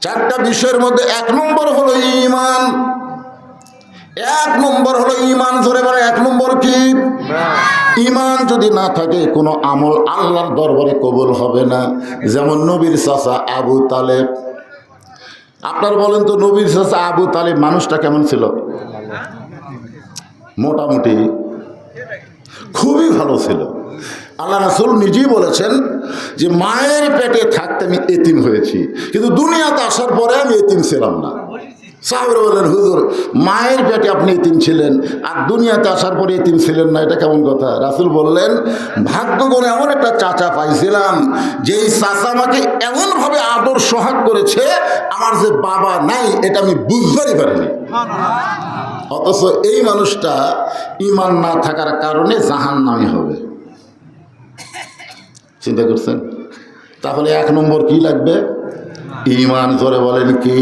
চারটা বিষয়ের মধ্যে এক নম্বর হলো ঈমান। এক নম্বর হলো ঈমান। ধরে বলে এক নম্বর কি? ঈমান যদি না থাকে কোনো আমল আল্লাহর দরবারে কবুল হবে না। যেমন নবীর চাচা আবু তালেব। আপনার বলেন তো, নবীর চাচা আবু তালেব মানুষটা কেমন ছিল? মোটামুটি খুবই ভালো ছিল। আল্লাহ রাসূল নিজেই বলেছেন যে মায়ের পেটে থাকতে আমি এতিম হয়েছি, কিন্তু দুনিয়াতে আসার পরে আমি এতিম ছিলাম না। সাহাবারা বললেন, হুজুর মায়ের পেটে আপনি এতিম ছিলেন আর দুনিয়াতে আসার পরে এতিম ছিলেন না, এটা কেমন কথা? রাসূল বললেন, ভাগ্য করে এমন একটা চাচা পাইছিলাম যেই চাচা আমাকে এমনভাবে আদর সোহাগ করেছে, আমার যে বাবা নাই এটা আমি বুঝতেই পারিনি। অথচ এই মানুষটা ঈমান না থাকার কারণে জাহান্নামী হবে। চিন্তা করছেন? তাহলে এক নম্বর কি লাগবে? ঈমান। জোরে বলেন কি?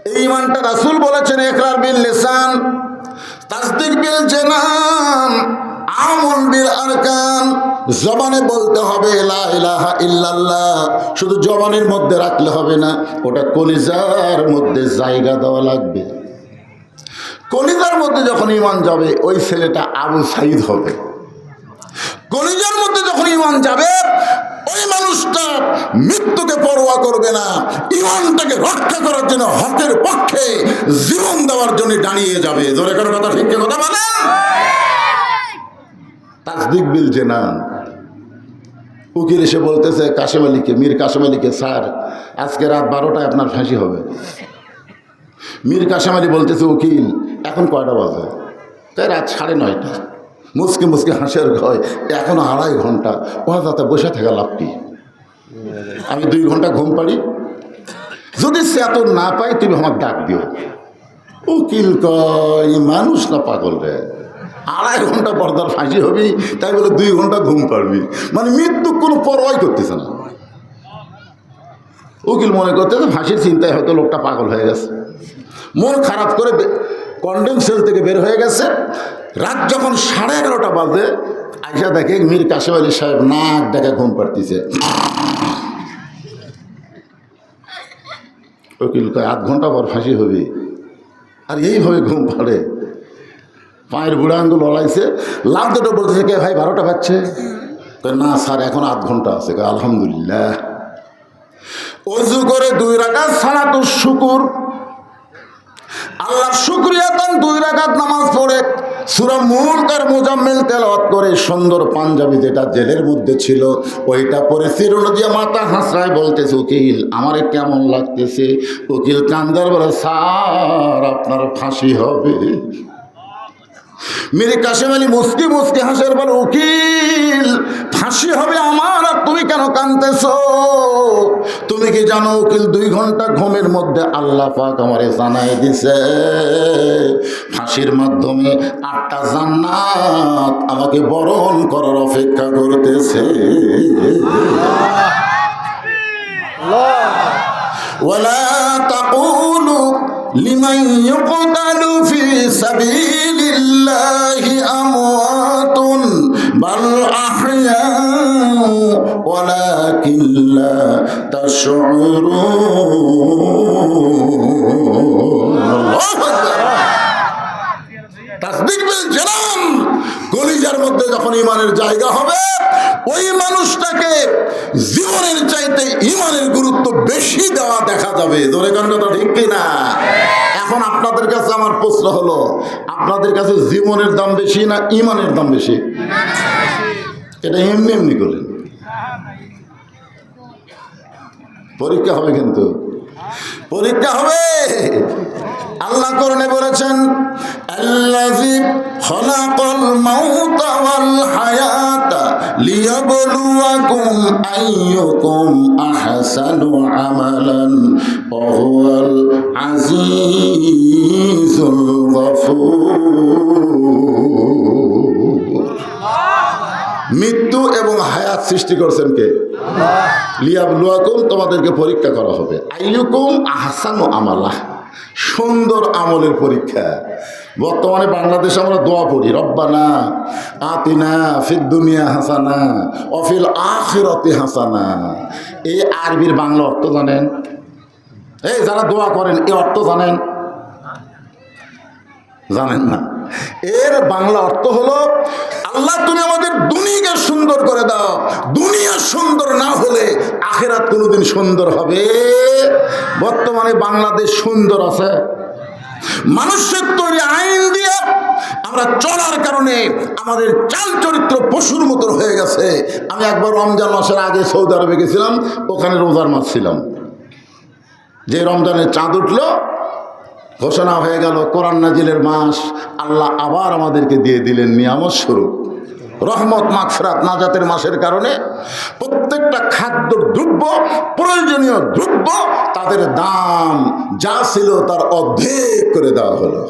এই ঈমানটা রাসূল বলেছেন ইকরার বিল লিসান, তাসদীক বিল জানান, আমল বিল আরকান। জবানে বলতে হবে লা ইলাহা ইল্লাল্লাহ, শুধু জবানের মধ্যে রাখলে হবে না, ওটা কলিজার মধ্যে জায়গা দেওয়া লাগবে। কলিজার মধ্যে যখন ঈমান যাবে ওই ছেলেটা আবু সাঈদ হবে। কলিজার মধ্যে যখন ঈমান যাবে ওই মানুষটা মৃত্যুকে পরোয়া করবে না, ঈমানটাকে রক্ষা করার জন্য হকের পক্ষে জীবন দেওয়ার জন্য দাঁড়িয়ে যাবে। জোরে করে কথা, ঠিক কথা বলেন। তাসদীক বিল জানান। উকিল এসে বলতেছে কাশেম আলীকে, মীর কাশেম আলীকে, স্যার আজকে রাত 12টায় আপনার ফাঁসি হবে। মীর কাশেম আলী বলতেছে, উকিল এখন কয়টা বাজে? তাই রাত 9:30। মুসকে মুসকে হাসের হয়, এখনো 2.5 ঘন্টা। ওরা যাতে বসে থাকা লাভ কি? আমি 2 ঘন্টা ঘুম পাড়ি, যদি সে এত না পাই তুমি আমার ডাক দিও। উকিল কয় মানুষ না পাগল রে, 2.5 ঘন্টা পর্দার ফাঁসি হবি, তাই বলে 2 ঘন্টা ঘুম পাড়বি? মানে মৃত্যু কোনো পরোয়াই করতেছে না। উকিল মনে করতেছে ফাঁসির চিন্তায় হয়তো লোকটা পাগল হয়ে গেছে, মন খারাপ করে কন্ডেম সেল থেকে বের হয়ে গেছে। রাত যখন 11:30 বাজে আইসা দেখে মীর কাশেম আলী সাহেব নাক ডেকে ঘুম পাড়তেছে। উকিল কয় 8 ঘন্টা পর ফাঁসি হবে, আর এইভাবে ঘুম পাড়ে। পায়ের বুড়া আঙ্গুল লড়াইছে, লাভ দুটো বলতেছে, কে ভাই 12টা বাজছে? না স্যার এখন 8 ঘন্টা আছে। আলহামদুলিল্লাহ। ওযু করে 2 রাকাত সালাতুশ শুকর, আল্লাহর শুকরিয়া তান 2 রাকাত নামাজ পড়ে সূরা মুলক আর মুজাম্মিল তেলাওয়াত করে, সুন্দর পাঞ্জাবি যেটা জেলের মধ্যে ছিল ওইটা পরে চিরুনি দিয়ে মাথা হাসরায় বলতেছে, উকিল আমারে কেমন লাগতেছে? উকিল কান্দার বলে, স্যার আপনার ফাঁসি হবে। মীর কাশেম আলী মুস্কি মুস্কি হাসের বলে, উকিল ফাঁসি হবে আমার, আর তুমি কেন কাঁদতেছ? তুমি কি জানো উকিল 2 ঘন্টা ঘুমের মধ্যে আল্লাহ পাক আমারে জানাই দিছে ফাঁসির মাধ্যমে 8টা জান্নাত আমাকে বরণ করার অপেক্ষা করতেছে। ওয়ালা তাকুলু লিমান ইউকতালু ফি সাবিলিল্লাহি আমওয়াতুন বাল আহইয়াউ ওয়ালাকিন লা তাশউরুন। তাসদীক বিল জানান। কলিজার মধ্যে যখন ঈমানের জায়গা হবে ওই মানুষটাকে জীবনের চাইতে ঈমানের গুরুত্ব বেশি দেওয়া দেখা যাবে। জোরে কোন কথা ঠিক কিনা? এখন আপনাদের কাছে আমার প্রশ্ন হলো, আপনাদের কাছে জীবনের দাম বেশি না ঈমানের দাম বেশি? এটা এমনি এমনি করলেন, পরীক্ষা হবে, কিন্তু পরীক্ষা হবে। আল্লাহ কোরআনে বলেছেন, আল্লাযী খালাকাল মাউতা ওয়াল হায়াতা লিয়াবলুয়াকুম আইয়ুকুম আহসানু আমালান ওয়া হুয়াল আজিজুল গফুর। মৃত্যু এবং হায়াত সৃষ্টি করছেন কে? লিয়াবলুয়াকুম, তোমাদেরকে পরীক্ষা করা হবে। আইয়ুকুম আহসানু আমালা, সুন্দর আমলের পরীক্ষা। বর্তমানে বাংলাদেশে আমরা দোয়া পড়ি, রব্বানা আতিনা ফিদ দুনিয়া হাসানা ওয়া ফিল আখিরাতি হাসানা। এই আরবির বাংলা অর্থ জানেন? এই যারা দোয়া করেন এই অর্থ জানেন? জানেন না। এর বাংলা অর্থ হলো, আল্লাহ তুমি আমাদের দুনিয়াকে সুন্দর করে দাও, দুনিয়া সুন্দর না হলে আখিরাত কোনোদিন সুন্দর হবে? বর্তমানে বাংলাদেশ সুন্দর আছে মানুষের তৈরি আইন দিয়ে আমরা চলার কারণে আমাদের চাল চরিত্র পশুর মতো হয়ে গেছে। আমি একবার রমজান মাসের আগে সৌদি আরবে গেছিলাম, ওখানে রোজার মাস ছিলাম। যে রমজানের চাঁদ উঠলো, ঘোষণা হয়ে গেল কোরআন নাজিলের মাস, আল্লাহ আবার আমাদেরকে দিয়ে দিলেন নিয়ামত স্বরূপ রহমত মাগফিরাত নাজাতের মাসের কারণে প্রত্যেকটা খাদ্য দ্রব্য, প্রয়োজনীয় দ্রব্য, তাদের দাম যা ছিল তার অর্ধেক করে দেওয়া হলো।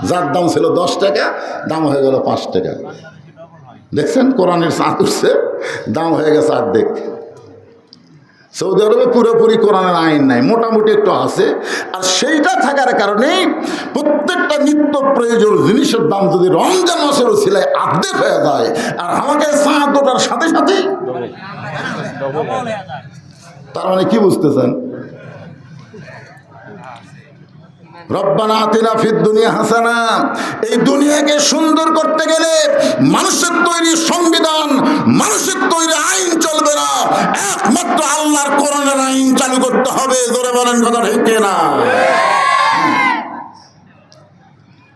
যার দাম ছিল 10 টাকা, দাম হয়ে গেল 5 টাকা। দেখছেন কোরআনের চাঁদ উঠছে, দাম হয়ে গেছে অর্ধেক। সৌদি আরবে পুরোপুরি কোরআনের আইন নাই, মোটামুটি একটু আছে। আর সেইটা থাকার কারণে প্রত্যেকটা নিত্য প্রয়োজন জিনিসের দাম যদি রমজান মাসের ওসিলায় অর্ধেক হয়ে যায়, আর আমাকে চাঁদ ওঠার সাথে সাথে, তার মানে কি বুঝতেছেন? রব্বানা আতিনা ফিদ দুনিয়া হাসানা, এই দুনিয়াকে সুন্দর করতে গেলে মানুষের তৈরি সংবিধান, মানুষের তৈরি আইন চলবে না, একমাত্র আল্লাহর কোরআনের আইন চালু করতে হবে। জোরে বলেন কথা ঠিক না?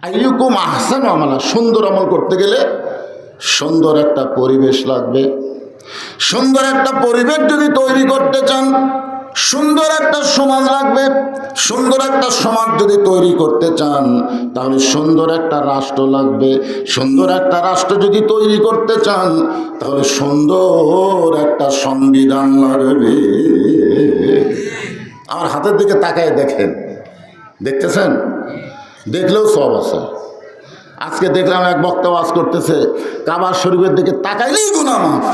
আইয়ুকুম আহসানু আমালা, সুন্দর আমল করতে গেলে সুন্দর একটা পরিবেশ লাগবে। সুন্দর একটা পরিবেশ যদি তৈরি করতে চান, সুন্দর একটা সমাজ লাগবে। সুন্দর একটা সমাজ যদি তৈরি করতে চান, তাহলে সুন্দর একটা রাষ্ট্র লাগবে। সুন্দর একটা রাষ্ট্র যদি তৈরি করতে চান, তাহলে সুন্দর একটা সংবিধান লাগবে। আমার হাতের দিকে তাকায় দেখেন, দেখতেছেন? দেখলেও সব আছে। আজকে দেখলাম এক বক্তা ওয়াজ করতেছে, কাবা শরীফের দিকে তাকাইলেই গুনাহ মাফ।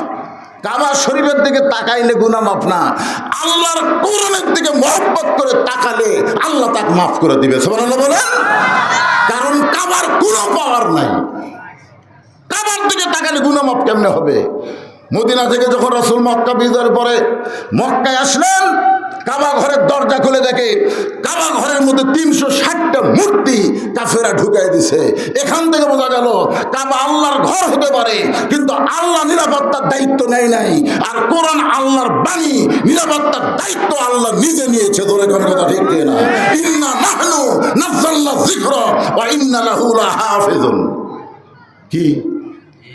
কাবা শরীফের দিকে তাকাইলে গুনাহ মাফ না, আল্লাহর কোরআনের দিকে মহব্বত করে তাকালে আল্লাহ তাকে মাফ করে দিবে। সুবহানাল্লাহ বলেন। কারণ কাবার কোনো পাওয়ার নাই, কাবার দিকে তাকালে গুনাহ মাফ কেমনে হবে? মদিনা থেকে যখন রাসূল মক্কা বিজয়ের পরে মক্কায় আসলেন, কাবা ঘরের দরজা খুলে দেখে কাবা ঘরের মধ্যে 360টা মূর্তি কাফেরা ঢুকাই দিছে। এখান থেকে বোঝা গেল কাবা আল্লাহর ঘর হতে পারে, কিন্তু আল্লাহ নিরাপত্তার দায়িত্ব নেয় নাই। আর কোরআন আল্লাহর বাণী, নিরাপত্তার দায়িত্ব আল্লাহ নিজে নিয়েছে। ধরে কোন কথা ঠিক না? ইন্না নাহনু নাযালনা যিকরা ওয়া ইন্না লাহু লাহাফিজুন। কি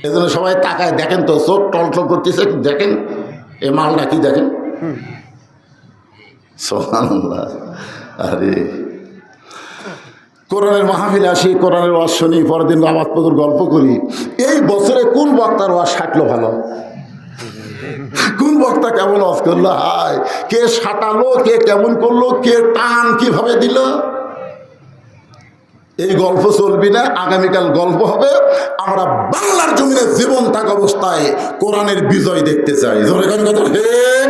এজন্য সবাই তাকায় দেখেন তো, চোখ টলটল করতেছে, দেখেন এ মালটা কি দেখেন। সুবহানাল্লাহ। আরে কোরআনের মাহফিলে আসি, কোরআনের ওয়াজ শুনি, পরের দিন আবাদ পুকুর গল্প করি। এই বছরে কোন বক্তার ওয়াজ সাটলো ভালো, কোন বক্তা কেমন ওয়াজ করলো, হায় কে সাটালো, কে কেমন করলো, কে টান কিভাবে দিল, এই গল্প চলবি না। আগামীকাল গল্প হবে আমরা বাংলার জমিনে জীবন থাকা অবস্থায় কোরআনের বিজয় দেখতে চাই। জোরে কোন কথা ঠিক?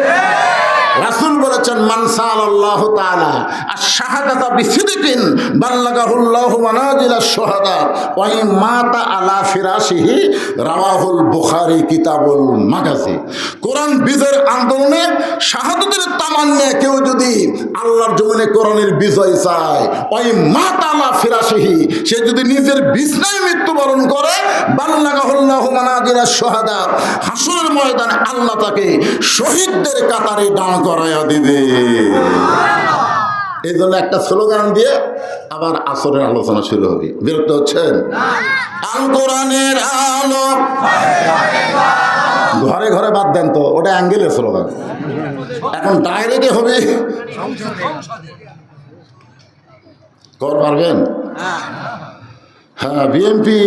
রাসূল বলেছেন, মান সাআলাল্লাহু তাআলা আশ-শাহাদাতা বিসিদকিন বাল্লাগাহুল্লাহু মানাজিলাশ শুহাদা ওয়া ইন মাতা আলা ফিরাশিহি, রাওয়াহুল বুখারী কিতাবুল মাগাজি। কোরআন বিজয়ের আন্দোলনে শাহাদাতের তামান্না কেউ যদি আল্লাহর জমিনে কোরআনের বিজয় চায়, ওয়া ইন মাতা আলা ফিরাশিহি, সে যদি নিজের বিছানায় মৃত্যুবরণ করে, বাল্লাগাহুল্লাহু মানাজিলাশ শুহাদা, হাসরের ময়দানে আল্লাহ তাকে শহীদদের কাতারে দাঁড় করাইয়া দিবে। এই জন্য একটা স্লোগান দিয়ে আবার আসরের আলোচনা শুরু হবে। বিরক্ত হচ্ছেন? আল কোরআনের আলো ঘরে ঘরে বাদ দেন তো, ওটা অ্যাঙ্গেলের স্লোগান। এখন ডাইরেক্টে হবে, কর পারবেন? হ্যাঁ, বিএনপি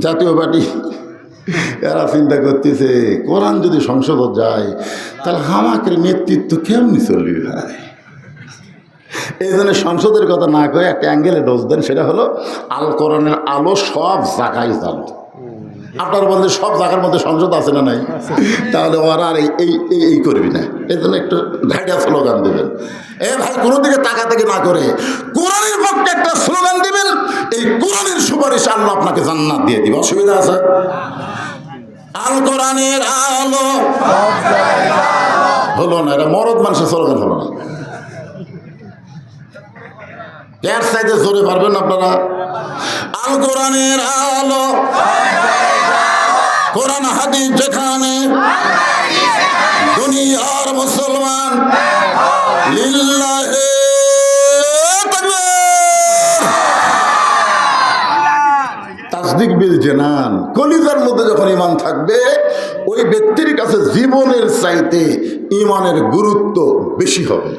জাতীয় পার্টি এরা চিন্তা করতেছে কোরআন যদি সংসদ যায় তাহলে হামাকের নেতৃত্ব কেমনি চলবে ভাই। এই জন্য সংসদের কথা না করে একটা অ্যাঙ্গেলে ডোজ দেন, সেটা হলো আল কোরআনের আলো সব জায়গায় জানো। আপনার বলতে সব জায়গার মধ্যে সংসদ আছে না নাই? তাহলে ওরা আর এই করবি না। এই জন্য একটু ঘাইটা স্লোগান দেবেন। ভাই কোনো দিকে তাকাতাকি না করে কোরআনের পক্ষে একটা স্লোগান দেবেন, এই কোরআনের সুপারিশ আল্লাহ আপনাকে জান্নাত দিয়ে দিবে। অসুবিধা আছে? আল কোরআনের আলো হলো না, এটা মরদ মানুষের স্লোগান হলো না। এর সাইডে জোরে পারবেন আপনারা? আল কোরআনের আলো, কোরআন হাদিস যেখানে, দুনিয়ার মুসলমান লিল্লাহে তাকবীর। তাসদিক বিল জানান, কলিজার মধ্যে যখন ঈমান থাকবে ওই ব্যক্তির কাছে জীবনের চাইতে ঈমানের গুরুত্ব বেশি হবে।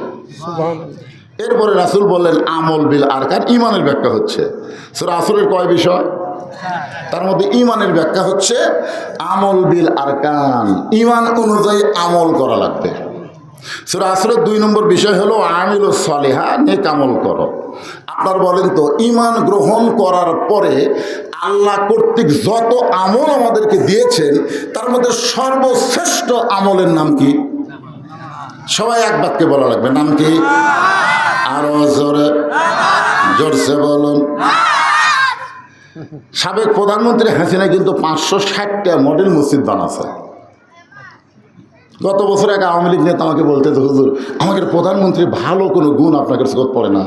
এরপরে রাসূল বললেন আমল বিল আরকান, ঈমানের ব্যাখ্যা হচ্ছে সূরা আসরের কয় বিষয়, তার মধ্যে ঈমানের ব্যাখ্যা হচ্ছে আমল বিল আরকান, ঈমান অনুযায়ী আমল করা লাগবে। সূরা আসরের 2 নম্বর বিষয় হলো আমিলুস সলিহা, নেক আমল করো। আপনার বলেন তো ঈমান গ্রহণ করার পরে আল্লাহ কর্তৃক যত আমল আমাদেরকে দিয়েছেন তার মধ্যে সর্বশ্রেষ্ঠ আমলের নাম কি? সবাই এক বাক্যে বলা লাগবে, নাম কি? আরো জোরে জোরসে বলুন। সাবেক প্রধানমন্ত্রী হাসিনা কিন্তু 560টা মডেল মসজিদ বানাচ্ছে। গত বছর এক আওয়ামী লীগ নেতা আমাকে বলতে, হুজুর আমাদের প্রধানমন্ত্রী ভালো কোনো গুণ আপনাকে চোখে পড়ে না।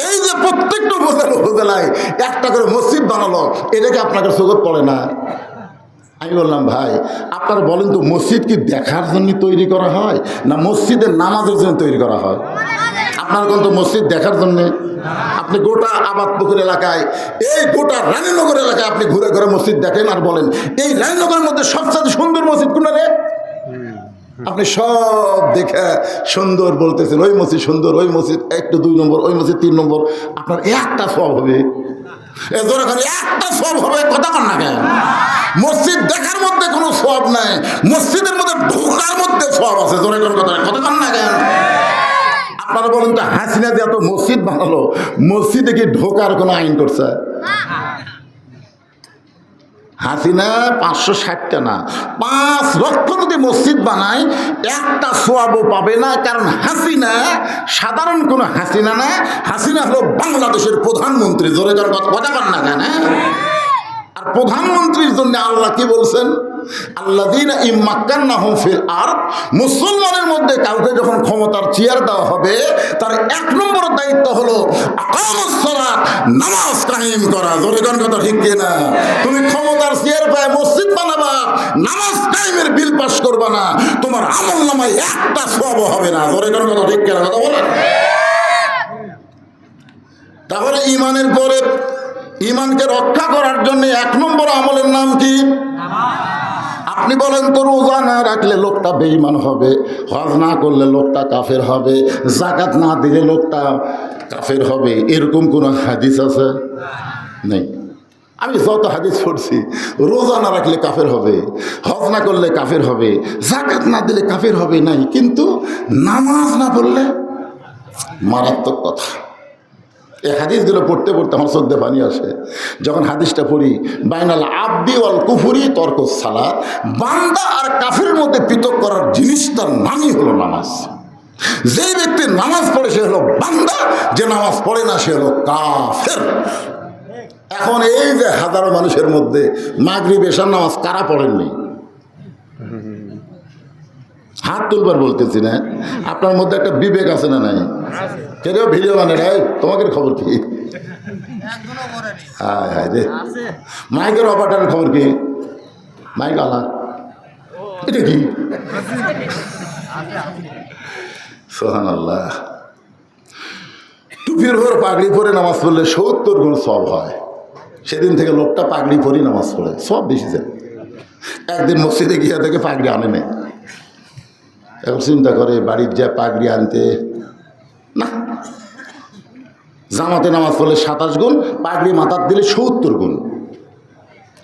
এই যে প্রত্যেকটা উপজেলায় একটা করে মসজিদ বানালো, এটাকে আপনাকে চোখে পড়ে না? আমি বললাম ভাই আপনারা বলেন তো মসজিদ কি দেখার জন্য তৈরি করা হয় না মসজিদের নামাজের জন্য তৈরি করা হয়? আপনার কিন্তু মসজিদ দেখার জন্যে। আপনি গোটা আবাদপুকুর এলাকায়, এই গোটা রানীনগর এলাকায় আপনি ঘুরে ঘুরে মসজিদ দেখেন আর বলেন এই রানীনগরের মধ্যে সবচেয়ে সুন্দর মসজিদ কোনটা রে? আপনি সব দেখে সুন্দর বলতেছেন, ওই মসজিদ সুন্দর, ওই মসজিদ একটু 2 নম্বর, ওই মসজিদ 3 নম্বর। আপনার একটা সব হবে, একটা সব হবে, কথা কন না কেন? মসজিদ দেখার মধ্যে কোনো সব নাই, মসজিদের মধ্যে ঢোকার মধ্যে সব আছে। জোরে কোন কথা, কথা কন না কেন? আপনারা বলেন তো হাসিনা যে এত মসজিদ বানালো, মসজিদে কি ঢোকার কোনো আইন করছে? হাসিনা 560টা না 5 লক্ষ যদি মসজিদ বানায় একটা সোয়াবও পাবে না। কারণ হাসিনা সাধারণ কোনো হাসিনা না, হাসিনা হলো বাংলাদেশের প্রধানমন্ত্রী। জোরে জোরে কথা বল না কেন? আর প্রধানমন্ত্রীর জন্য আল্লাহ কি বলছেন? আল্লাযীনা ইম্মাক্কান্নাহুম ফিল আরদ, মুসলমানের মধ্যে কাউকে যখন ক্ষমতার চেয়ার দেওয়া হবে তার 1 নম্বর দায়িত্ব হলো আকামুস সালাত, নামাজ কায়েম করা। জোরে কোন কথা ঠিক কিনা? তুমি ক্ষমতার চেয়ার পায় মসজিদ বানাবা, নামাজ কায়েমের বিল পাস করবা না, তোমার আমলনামায় একটা সওয়াব হবে না। জোরে কোন কথা ঠিক কিনা? কথা বলেন। তাহলে ঈমানের পরে ঈমানকে রক্ষা করার জন্য 1 নম্বর আমলের নাম কি? আপনি বলেন তো রোজা না রাখলে লোকটা বেঈমান হবে, হজ না করলে লোকটা কাফের হবে, যাকাত না দিলে লোকটা কাফের হবে, এরকম কোন হাদিস আছে? নেই। আমি যত হাদিস পড়ছি রোজা না রাখলে কাফের হবে, হজ না করলে কাফের হবে, যাকাত না দিলে কাফের হবে, নাই। কিন্তু নামাজ না পড়লে মারাত্মক কথা। এই হাদিসগুলো পড়তে পড়তে আমার চোখে পানি আসে। যখন হাদিসটা পড়ি, বাইনাল আব্দি ওয়াল কুফরি তরকুস সালাত, বান্দা আর কাফেরের মধ্যে পৃথক করার জিনিসটার নামই হলো নামাজ। যে ব্যক্তি নামাজ পড়ে সে হলো বান্দা, যে নামাজ পড়ে না সে হলো কাফের। এখন এই যে হাজারো মানুষের মধ্যে মাগরিব এশার নামাজ কারা পড়েননি? হাত তুলবার বলতেছি না, আপনার মধ্যে একটা বিবেক আছে না নাই? কেউ ভিডিও বানে রাই, তোমাকে খবর কি? হায় হায় রে, মাইকের অপারেটরের খবর কি? মাইক আলা, এটা কি? সুবহানাল্লাহ। টুপির উপর পাগড়ি পরে নামাজ পড়লে 70 গুণ সওয়াব হয়। সেদিন থেকে লোকটা পাগড়ি পরেই নামাজ পড়ে, সব বেশি যায়। একদিন মসজিদে গিয়ে থেকে পাগড়ি আনে নেই। এখন চিন্তা করে বাড়ির যা পাগড়ি আনতে না, জামাতে নামাজ পড়লে 27 গুণ, পাগড়ি মাথার দিলে 70 গুণ।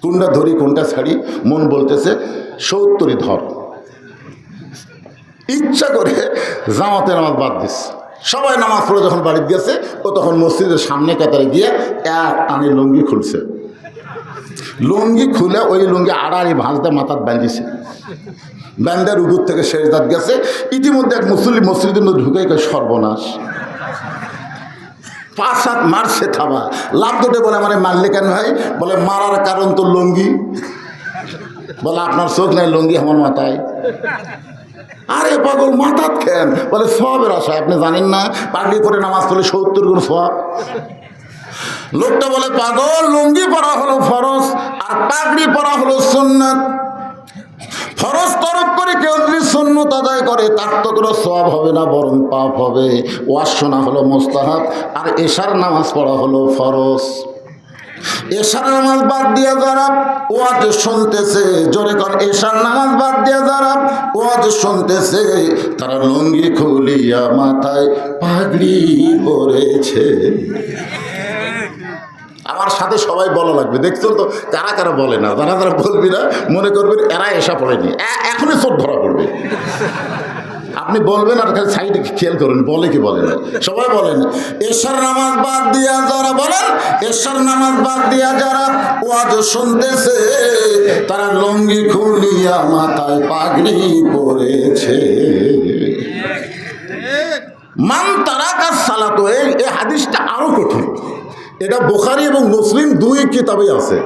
কোনটা ধরি কোনটা ছাড়ি? মন বলতেছে 70ই ধর। ইচ্ছা করে জামাতে নামাজ বাদ দিস। সবাই নামাজ পড়ে যখন বাড়িতে গেছে, ও তখন মসজিদের সামনে কাতারে গিয়ে এক টানে লুঙ্গি খুলছে। লুঙ্গি খুলে ওই লুঙ্গি আড়াআড়ি ভাঁজতে মাথার বাঁধিছে। ব্যান্ডের উপর থেকে সেজদাত গেছে। ইতিমধ্যে এক মুসলিম মসজিদের মধ্যে ঢুকে গেছে, সর্বনাশ। 5-7 মারছে থাবা, লাভ দুটে বলে মানে মারলে কেন ভাই? বলে মারার কারণ তো লুঙ্গি। বলে আপনার চোখ নাই, লুঙ্গি আমার মাথায়। আরে পাগল, মাথাত খেন। বলে সবের আশায়, আপনি জানেন না পাগড়ি পরে নামাজ পড়লে 70 গুণ সওয়াব। লোকটা বলে পাগল, লুঙ্গি পরা হলো ফরজ আর পাগড়ি পরা হলো সুন্নাত। ফরজ তরক করে কেউ যদি সুন্নত আদায় করে তার তো কোনো সওয়াব হবে না, বরং পাপ হবে। ওয়াজ শোনা হলো মুস্তাহাব আর এশার নামাজ পড়া হলো ফরজ। এশার নামাজ বাদ দিয়ে যারা ওয়াজ শুনতেছে, জোরে কর, এশার নামাজ বাদ দিয়ে যারা ওয়াজ শুনতেছে, তারা লুঙ্গি খুলিয়া মাথায় পাগড়ি পরেছে। আমার সাথে সবাই বলা লাগবে, দেখছেন তো কারা কারা বলে না। যারা যারা বলবি না মনে করবেন এরা এসা পড়েনি, এখনই চোখ ধরা পড়বে। আপনি বলবেন আর খালি সাইডে খেয়াল করেন বলে কি বলে না। সবাই বলেন এশার নামাজ বাদ দিয়া যারা, বলেন এশার নামাজ বাদ দিয়া যারা ওয়াজ শুনতেছে, তারা লুঙ্গি খুলিয়া মাথায় পাগড়ি পরেছে। মান তারাকা সালাত, এই হাদিসটা আরো কঠিন। এটা বুখারী এবং মুসলিম দুই কিতাবে আছে।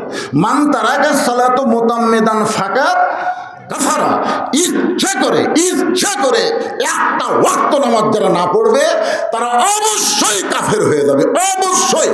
মান তারাকা সালাত মুতাম্মিদান ফাকাত কাফারা, ইচ্ছা করে একটা ওয়াক্ত নামাজ যারা না পড়বে তারা অবশ্যই কাফের হয়ে যাবে, অবশ্যই।